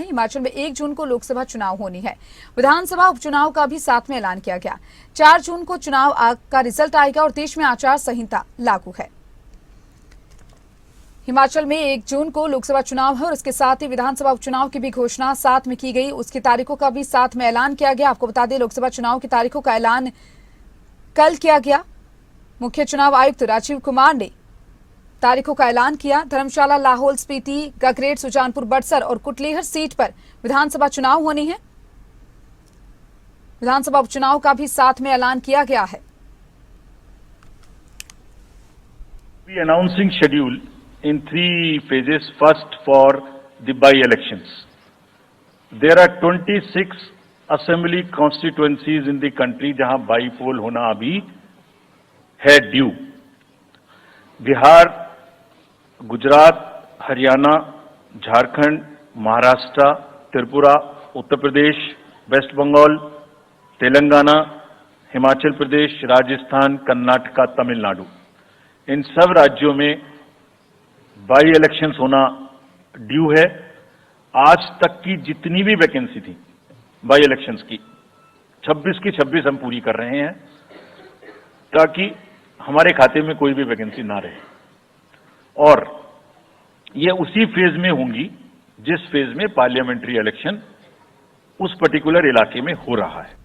हिमाचल में 1 जून को लोकसभा चुनाव होनी है। विधानसभा उपचुनाव का भी साथ में ऐलान किया गया। 4 जून को चुनाव का रिजल्ट आएगा और देश में आचार संहिता लागू है। हिमाचल में 1 जून को लोकसभा चुनाव है और इसके साथ ही विधानसभा उपचुनाव की भी घोषणा साथ में की गई। उसकी तारीखों का भी साथ में ऐलान किया गया। आपको बता दें, लोकसभा चुनाव की तारीखों का ऐलान कल किया गया। मुख्य चुनाव आयुक्त राजीव कुमार ने तारीखों का ऐलान किया। धर्मशाला, लाहौल स्पीति, गगरेट, सुजानपुर, बड़सर और कुटलेहर सीट पर विधानसभा चुनाव होनी है। विधानसभा उपचुनाव का भी साथ में ऐलान किया गया है। Announcing schedule in 3 phases. First, for the by-elections. There are 26 assembly constituencies in the country जहां बाई-पोल होना अभी है ड्यू। बिहार, गुजरात, हरियाणा, झारखंड, महाराष्ट्र, त्रिपुरा, उत्तर प्रदेश, वेस्ट बंगाल, तेलंगाना, हिमाचल प्रदेश, राजस्थान, कर्नाटका, तमिलनाडु, इन सब राज्यों में बाई इलेक्शंस होना ड्यू है। आज तक की जितनी भी वैकेंसी थी बाई इलेक्शंस की 26 की 26 हम पूरी कर रहे हैं ताकि हमारे खाते में कोई भी वैकेंसी ना रहे। और ये उसी फेज में होंगी जिस फेज में पार्लियामेंट्री इलेक्शन उस पर्टिकुलर इलाके में हो रहा है।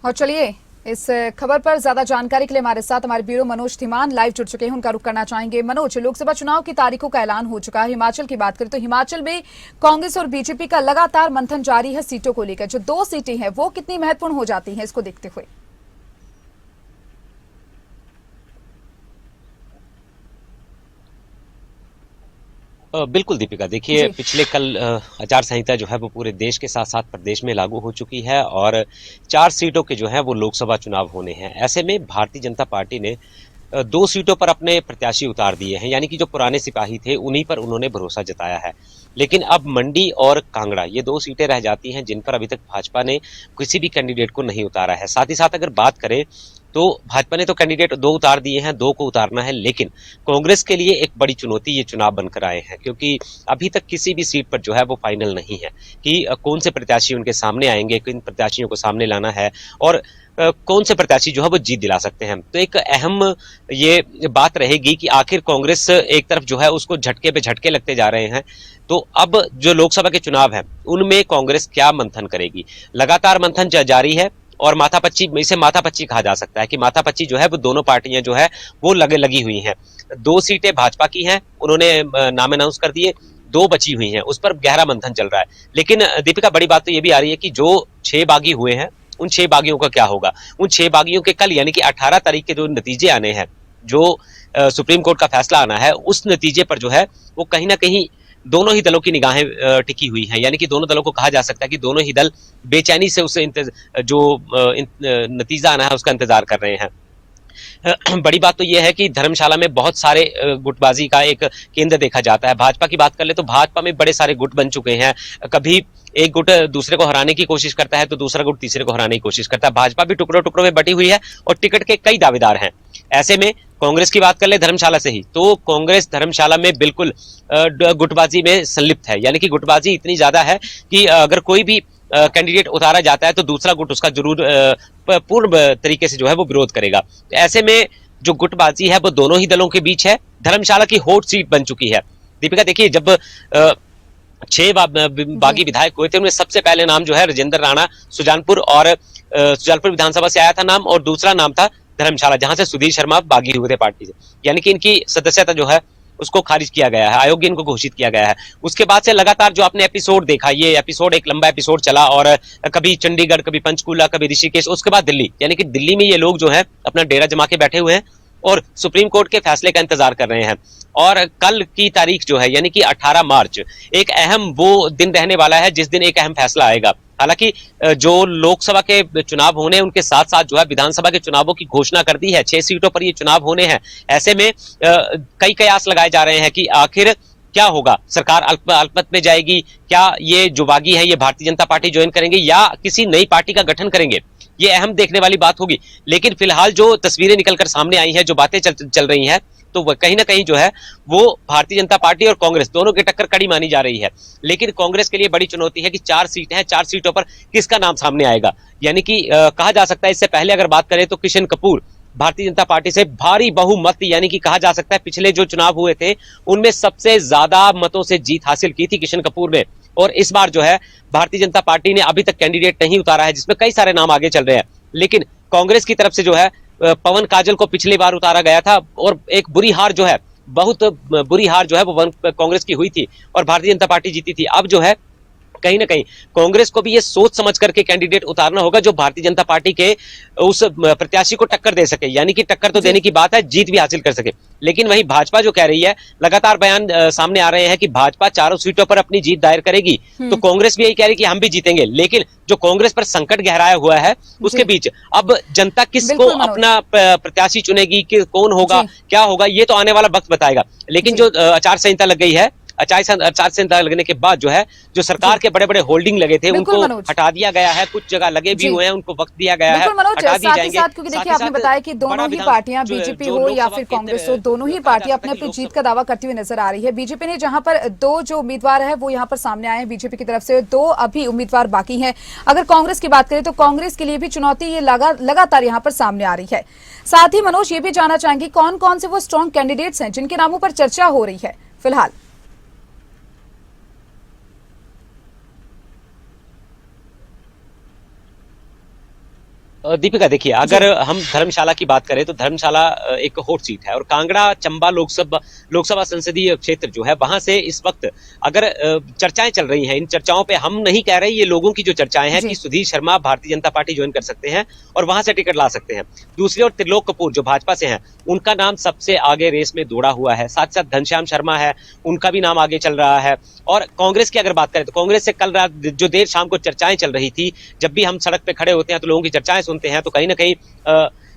और चलिए, इस खबर पर ज्यादा जानकारी के लिए हमारे साथ हमारे ब्यूरो मनोज धीमान लाइव जुड़ चुके हैं। उनका रुख करना चाहेंगे। मनोज, लोकसभा चुनाव की तारीखों का ऐलान हो चुका है। हिमाचल की बात करें तो हिमाचल में कांग्रेस और बीजेपी का लगातार मंथन जारी है सीटों को लेकर। जो 2 सीटें हैं वो कितनी महत्वपूर्ण हो जाती हैं, इसको देखते हुए? बिल्कुल दीपिका, देखिए पिछले कल आचार संहिता जो है वो पूरे देश के साथ साथ प्रदेश में लागू हो चुकी है और 4 सीटों के जो है वो लोकसभा चुनाव होने हैं। ऐसे में भारतीय जनता पार्टी ने 2 सीटों पर अपने प्रत्याशी उतार दिए हैं, यानी कि जो पुराने सिपाही थे उन्हीं पर उन्होंने भरोसा जताया है। लेकिन अब मंडी और कांगड़ा ये 2 सीटें रह जाती हैं जिन पर अभी तक भाजपा ने किसी भी कैंडिडेट को नहीं उतारा है। साथ ही साथ अगर बात करें तो भाजपा ने तो कैंडिडेट 2 उतार दिए हैं, 2 को उतारना है, लेकिन कांग्रेस के लिए एक बड़ी चुनौती ये चुनाव बनकर आए हैं, क्योंकि अभी तक किसी भी सीट पर जो है वो फाइनल नहीं है कि कौन से प्रत्याशी उनके सामने आएंगे, किन प्रत्याशियों को सामने लाना है और कौन से प्रत्याशी जो है वो जीत दिला सकते हैं। तो एक अहम ये बात रहेगी कि आखिर कांग्रेस एक तरफ जो है उसको झटके पे झटके लगते जा रहे हैं, तो अब जो लोकसभा के चुनाव हैं उनमें कांग्रेस क्या मंथन करेगी। लगातार मंथन जारी है और माथापच्ची, इसे माथापच्ची कहा जा सकता है कि माथापच्ची जो है वो दोनों पार्टियां जो है वो लगी हुई हैं। 2 सीटें भाजपा की हैं, उन्होंने नाम अनाउंस कर दिए, 2 बची हुई हैं, उस पर गहरा मंथन चल रहा है। लेकिन दीपिका, बड़ी बात तो ये भी आ रही है कि जो 6 बागी हुए हैं उन 6 बागियों का क्या होगा। उन 6 बागियों के कल यानी कि 18 तारीख के जो नतीजे आने हैं, जो सुप्रीम कोर्ट का फैसला आना है, उस नतीजे पर जो है वो कहीं ना कहीं दोनों ही दलों की निगाहें टिकी हुई हैं, यानी कि दोनों दलों को कहा जा सकता है कि दोनों ही दल बेचैनी से उसे नतीजा आना है उसका इंतजार कर रहे हैं। बड़ी बात तो यह है कि धर्मशाला में बहुत सारे गुटबाजी का एक केंद्र देखा जाता है। भाजपा की बात कर ले तो भाजपा में बड़े सारे गुट बन चुके हैं। कभी एक गुट दूसरे को हराने की कोशिश करता है तो दूसरा गुट तीसरे को हराने की कोशिश करता है। भाजपा भी टुकड़ों टुकड़ों में बटी हुई है और टिकट के कई दावेदार हैं। ऐसे में कांग्रेस की बात कर ले धर्मशाला से ही, तो कांग्रेस धर्मशाला में बिल्कुल गुटबाजी में संलिप्त है, यानी कि गुटबाजी इतनी ज्यादा है कि अगर कोई भी कैंडिडेट उतारा जाता है तो दूसरा गुट उसका जरूर पूर्ण तरीके से जो है वो विरोध करेगा। तो ऐसे में जो गुटबाजी है वो दोनों ही दलों के बीच है। धर्मशाला की हॉट सीट बन चुकी है। दीपिका, देखिए, जब 6 बागी विधायक हुए थे उनमें सबसे पहले नाम जो है राजेंद्र राणा सुजानपुर और सुजानपुर विधानसभा से आया था नाम, और दूसरा नाम था धर्मशाला, जहां से सुधीर शर्मा बागी हुए थे पार्टी से, यानी कि इनकी सदस्यता जो है उसको खारिज किया गया है, अयोग्य इनको घोषित किया गया है। उसके बाद से लगातार जो आपने एपिसोड देखा, ये एपिसोड एक लंबा एपिसोड चला और कभी चंडीगढ़, कभी पंचकूला, कभी ऋषिकेश, उसके बाद दिल्ली, यानी कि दिल्ली में ये लोग जो है अपना डेरा जमा के बैठे हुए हैं और सुप्रीम कोर्ट के फैसले का इंतजार कर रहे हैं। और कल की तारीख जो है यानी कि 18 मार्च एक अहम वो दिन रहने वाला है जिस दिन एक अहम फैसला आएगा। हालांकि जो लोकसभा के चुनाव होने उनके साथ साथ जो है विधानसभा के चुनावों की घोषणा कर दी है। 6 सीटों पर ये चुनाव होने हैं। ऐसे में कई कयास लगाए जा रहे हैं कि आखिर क्या होगा, सरकार अल्पमत में जाएगी, क्या ये जो बागी है ये भारतीय जनता पार्टी ज्वाइन करेंगे या किसी नई पार्टी का गठन करेंगे, ये अहम देखने वाली बात होगी। लेकिन फिलहाल जो तस्वीरें निकलकर सामने आई हैं, जो बातें चल रही हैं, तो वह कहीं ना कहीं जो है वो भारतीय जनता पार्टी और कांग्रेस दोनों की टक्कर कड़ी मानी जा रही है। लेकिन कांग्रेस के लिए बड़ी चुनौती है कि 4 सीटें हैं, 4 सीटों पर किसका नाम सामने आएगा। यानी कि कहा जा सकता है, इससे पहले अगर बात करें तो किशन कपूर भारतीय जनता पार्टी से भारी बहुमत, यानी कि कहा जा सकता है पिछले जो चुनाव हुए थे उनमें सबसे ज्यादा मतों से जीत हासिल की थी किशन कपूर ने। और इस बार जो है भारतीय जनता पार्टी ने अभी तक कैंडिडेट नहीं उतारा है, जिसमें कई सारे नाम आगे चल रहे हैं। लेकिन कांग्रेस की तरफ से जो है पवन काजल को पिछली बार उतारा गया था और एक बुरी हार जो है, बहुत बुरी हार जो है वो कांग्रेस की हुई थी और भारतीय जनता पार्टी जीती थी। अब जो है कहीं ना कहीं कांग्रेस को भी ये सोच समझ करके कैंडिडेट उतारना होगा जो भारतीय जनता पार्टी के उस प्रत्याशी को टक्कर दे सके, यानी कि टक्कर तो देने की बात है, जीत भी हासिल कर सके। लेकिन वहीं भाजपा जो कह रही है, लगातार बयान सामने आ रहे हैं कि भाजपा चारों सीटों पर अपनी जीत दायर करेगी, तो कांग्रेस भी यही कह रही है कि हम भी जीतेंगे। लेकिन जो कांग्रेस पर संकट गहराया हुआ है उसके बीच अब जनता किसको अपना प्रत्याशी चुनेगी, कि कौन होगा, क्या होगा, ये तो आने वाला वक्त बताएगा। लेकिन जो आचार संहिता लग गई है, आचार संहिता लगने के बाद जो है जो सरकार के बड़े बड़े होल्डिंग लगे थे उनको हटा दिया गया है, कुछ जगह लगे भी हुए हैं, उनको वक्त दिया गया है, हटा दिए जाएंगे। क्योंकि देखिए आपने बताया कि दोनों ही पार्टियां, बीजेपी हो या फिर कांग्रेस हो, दोनों ही पार्टियां अपने अपनी जीत का दावा करती हुई नजर आ रही है। बीजेपी ने जहां पर 2 जो उम्मीदवार है वो यहाँ पर सामने आए हैं बीजेपी की तरफ से, 2 अभी उम्मीदवार बाकी हैं। अगर कांग्रेस की बात करें तो कांग्रेस के लिए भी चुनौती ये लगातार यहाँ पर सामने आ रही है। साथ ही मनोज ये भी जानना चाहेंगे कौन कौन से वो स्ट्रॉन्ग कैंडिडेट्स हैं जिनके नामों पर चर्चा हो रही है फिलहाल। दीपिका देखिए, अगर हम धर्मशाला की बात करें तो धर्मशाला एक हॉट सीट है और कांगड़ा चंबा लोकसभा संसदीय क्षेत्र जो है वहां से इस वक्त अगर चर्चाएं चल रही हैं, इन चर्चाओं पे हम नहीं कह रहे, ये लोगों की जो चर्चाएं हैं कि सुधीर शर्मा भारतीय जनता पार्टी ज्वाइन कर सकते हैं और वहां से टिकट ला सकते हैं। दूसरी ओर त्रिलोक कपूर जो भाजपा से हैं, उनका नाम सबसे आगे रेस में दौड़ा हुआ है। साथ साथ घनश्याम शर्मा है, उनका भी नाम आगे चल रहा है। और कांग्रेस की अगर बात करें तो कांग्रेस से कल रात जो देर शाम को चर्चाएं चल रही थी, जब भी हम सड़क पे खड़े होते हैं तो लोगों की चर्चाएं सुनते हैं, तो कहीं ना कहीं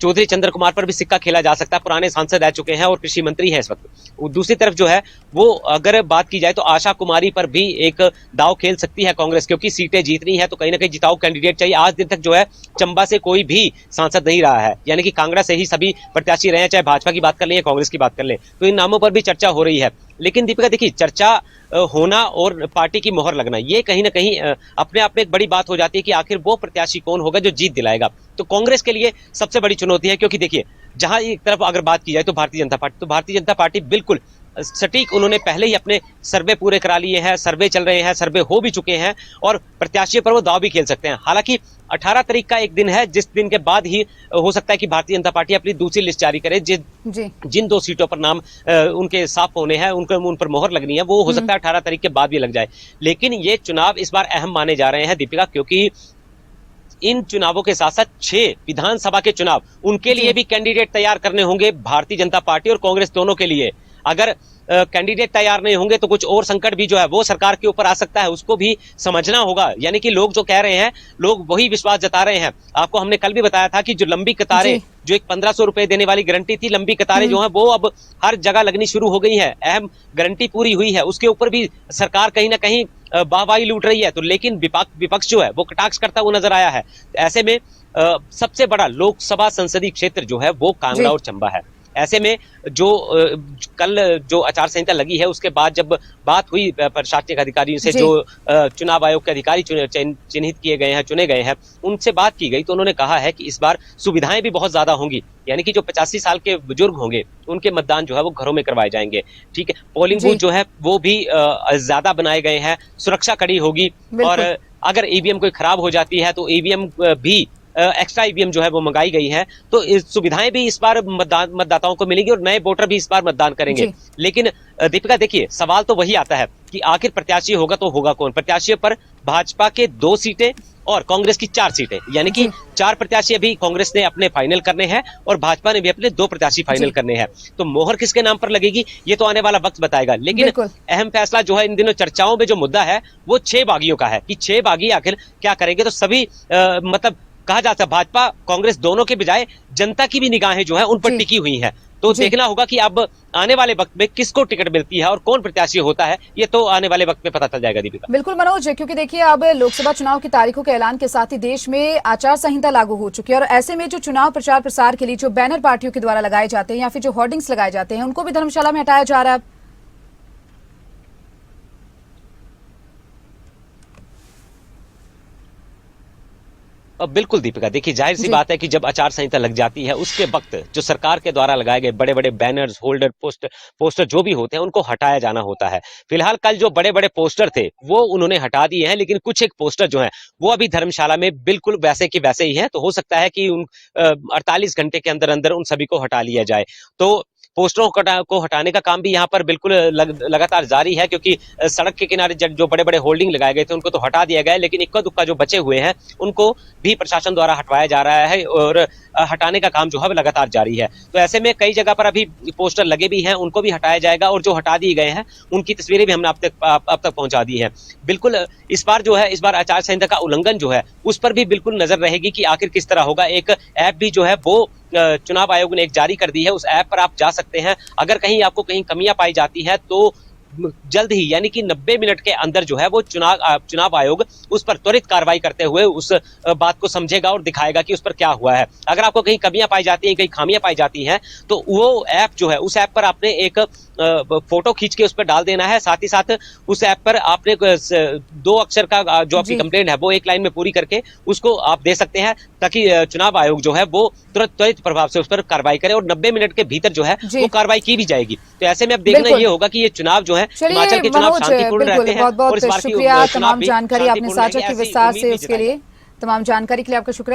चौधरी चंद्र कुमार पर भी सिक्का खेला जा सकता है। पुराने सांसद रह चुके हैं और कृषि मंत्री हैं इस वक्त। दूसरी तरफ जो है वो अगर बात की जाए तो आशा कुमारी पर भी एक दाव खेल सकती है कांग्रेस, क्योंकि सीटें जीतनी है तो कहीं ना कहीं जिताऊ कैंडिडेट चाहिए। आज दिन तक जो है चंबा से कोई भी सांसद नहीं रहा है, यानी कि कांगड़ा से ही सभी प्रत्याशी रहे हैं, चाहे भाजपा की बात कर लें या कांग्रेस की बात कर लें, तो इन नामों पर भी चर्चा हो रही है। लेकिन दीपिका देखिए, चर्चा होना और पार्टी की मोहर लगना, ये कहीं ना कहीं अपने आप में एक बड़ी बात हो जाती है कि आखिर वो प्रत्याशी कौन होगा जो जीत दिलाएगा। तो कांग्रेस के लिए सबसे बड़ी चुनौती है, क्योंकि देखिए जहां एक तरफ अगर बात की जाए तो भारतीय जनता पार्टी बिल्कुल सटीक, उन्होंने पहले ही अपने सर्वे पूरे करा लिए हैं, सर्वे चल रहे हैं, सर्वे हो भी चुके हैं और प्रत्याशी पर वो दाव भी खेल सकते हैं। हालांकि 18 तारीख का एक दिन है जिस दिन के बाद ही हो सकता है कि भारतीय जनता पार्टी अपनी दूसरी लिस्ट जारी करे। जिन 2 सीटों पर नाम उनके साफ होने हैं, उन पर मोहर लगनी है, वो हो सकता है 18 तारीख के बाद भी लग जाए। लेकिन ये चुनाव इस बार अहम माने जा रहे हैं दीपिका, क्योंकि इन चुनावों के साथ साथ 6 विधानसभा के चुनाव, उनके लिए भी कैंडिडेट तैयार करने होंगे भारतीय जनता पार्टी और कांग्रेस दोनों के लिए। अगर कैंडिडेट तैयार नहीं होंगे तो कुछ और संकट भी जो है वो सरकार के ऊपर आ सकता है, उसको भी समझना होगा। यानी कि लोग जो कह रहे हैं, लोग वही विश्वास जता रहे हैं। आपको हमने कल भी बताया था कि जो लंबी कतारें, जो एक 1500 रुपए देने वाली गारंटी थी, लंबी कतारें जो है वो अब हर जगह लगनी शुरू हो गई है। अहम गारंटी पूरी हुई है, उसके ऊपर भी सरकार कहीं ना कहीं वाहवाही लूट रही है। तो लेकिन विपक्ष जो है वो कटाक्ष करता हुआ नजर आया है। ऐसे में सबसे बड़ा लोकसभा संसदीय क्षेत्र जो है वो कांगड़ा और चंबा है। ऐसे में जो कल जो आचार संहिता लगी है उसके बाद जब बात हुई प्रशासनिक अधिकारियों से, जो चुनाव आयोग के अधिकारी चिन्हित किए गए हैं, चुने गए हैं, उनसे बात की गई तो उन्होंने कहा है कि इस बार सुविधाएं भी बहुत ज्यादा होंगी। यानी कि जो 85 साल के बुजुर्ग होंगे उनके मतदान जो है वो घरों में करवाए जाएंगे। ठीक है, पोलिंग बूथ जो है वो भी ज्यादा बनाए गए हैं, सुरक्षा कड़ी होगी और अगर ईवीएम कोई खराब हो जाती है तो ईवीएम भी एक्स्ट्रा ईवीएम जो है वो मंगाई गई है। तो इस सुविधाएं भी इस बार मतदाताओं को मिलेंगी और नए वोटर भी इस बार मतदान करेंगे। लेकिन दीपिका देखिए, सवाल तो वही आता है कि आखिर प्रत्याशी होगा तो होगा कौन। प्रत्याशियों पर भाजपा के 2 सीटें और कांग्रेस की 4 सीटें, यानी कि 4 प्रत्याशी अभी कांग्रेस ने अपने फाइनल करने हैं और भाजपा ने भी अपने 2 प्रत्याशी फाइनल करने हैं। तो मोहर किसके नाम पर लगेगी ये तो आने वाला वक्त बताएगा। लेकिन अहम फैसला जो है इन दिनों चर्चाओं में जो मुद्दा है वो 6 बागियों का है कि 6 बागी आखिर क्या करेंगे। तो सभी मतलब कहा जाता है भाजपा कांग्रेस दोनों के बजाय जनता की भी निगाहें जो है उन पर टिकी हुई हैं। तो जी। देखना होगा कि अब आने वाले वक्त में किसको टिकट मिलती है और कौन प्रत्याशी होता है, ये तो आने वाले वक्त में पता चल जाएगा दीपिका। बिल्कुल मनोज, क्योंकि देखिए अब लोकसभा चुनाव की तारीखों के ऐलान के साथ ही देश में आचार संहिता लागू हो चुकी है और ऐसे में जो चुनाव प्रचार प्रसार के लिए जो बैनर पार्टियों के द्वारा लगाए जाते हैं या फिर जो होर्डिंग्स लगाए जाते हैं उनको भी धर्मशाला में हटाया जा रहा है। बिल्कुल दीपिका, देखिए जाहिर सी जी। बात है कि जब आचार संहिता लग जाती है उसके वक्त जो सरकार के द्वारा लगाए गए बड़े बड़े बैनर्स, होल्डर, पोस्टर जो भी होते हैं उनको हटाया जाना होता है। फिलहाल कल जो बड़े बड़े पोस्टर थे वो उन्होंने हटा दिए हैं, लेकिन कुछ एक पोस्टर जो है वो अभी धर्मशाला में बिल्कुल वैसे के वैसे ही है। तो हो सकता है कि उन 48 घंटे के अंदर अंदर उन सभी को हटा लिया जाए। तो पोस्टरों को हटाने का काम भी यहाँ पर बिल्कुल लगातार जारी है, क्योंकि सड़क के किनारे जो बड़े बड़े होल्डिंग लगाए गए थे उनको तो हटा दिया गया है, लेकिन इक्का दुक्का जो बचे हुए हैं उनको भी प्रशासन द्वारा हटवाया जा रहा है और हटाने का काम जो है लगातार जारी है। तो ऐसे में कई जगह पर अभी पोस्टर लगे भी हैं, उनको भी हटाया जाएगा और जो हटा दिए गए हैं उनकी तस्वीरें भी हमने अब तक पहुंचा दी है। बिल्कुल इस बार आचार संहिता का उल्लंघन जो है उस पर भी बिल्कुल नजर रहेगी कि आखिर किस तरह होगा। एक ऐप भी जो है वो चुनाव आयोग ने एक जारी कर दी है, उस ऐप पर आप जा सकते हैं। अगर कहीं आपको कहीं कमियां पाई जाती है तो जल्द ही यानी कि 90 मिनट के अंदर जो है वो चुनाव आयोग उस पर त्वरित कार्रवाई करते हुए उस बात को समझेगा और दिखाएगा कि उस पर क्या हुआ है। अगर आपको कहीं कमियां पाई जाती हैं, कहीं खामियां पाई जाती हैं, तो वो ऐप जो है उस ऐप पर आपने एक फोटो खींच के उस पर डाल देना है। साथ ही साथ उस ऐप पर आपने 2 अक्षर का जो आपकी जी। कंप्लेंट है वो एक लाइन में पूरी करके उसको आप दे सकते हैं, ताकि चुनाव आयोग जो है वो त्वरित प्रभाव से उस पर कार्रवाई करे और 90 मिनट के भीतर जो है जी। वो कार्रवाई की भी जाएगी। तो ऐसे में अब देखना बिल्कुल। ये होगा कि ये चुनाव जो है हिमाचल चलिए के चुनाव मनोज, शांतिपूर्ण बिल्कुल रहते हैं बहुत और इस बहुत बार की शुक्रिया चुनाव तमाम भी जानकारी आपने शांतिपूर्ण साझा रहेंगे, की ऐसी विस्तार उम्मीद से, भी उसके जताई। लिए तमाम जानकारी के लिए आपका शुक्रिया।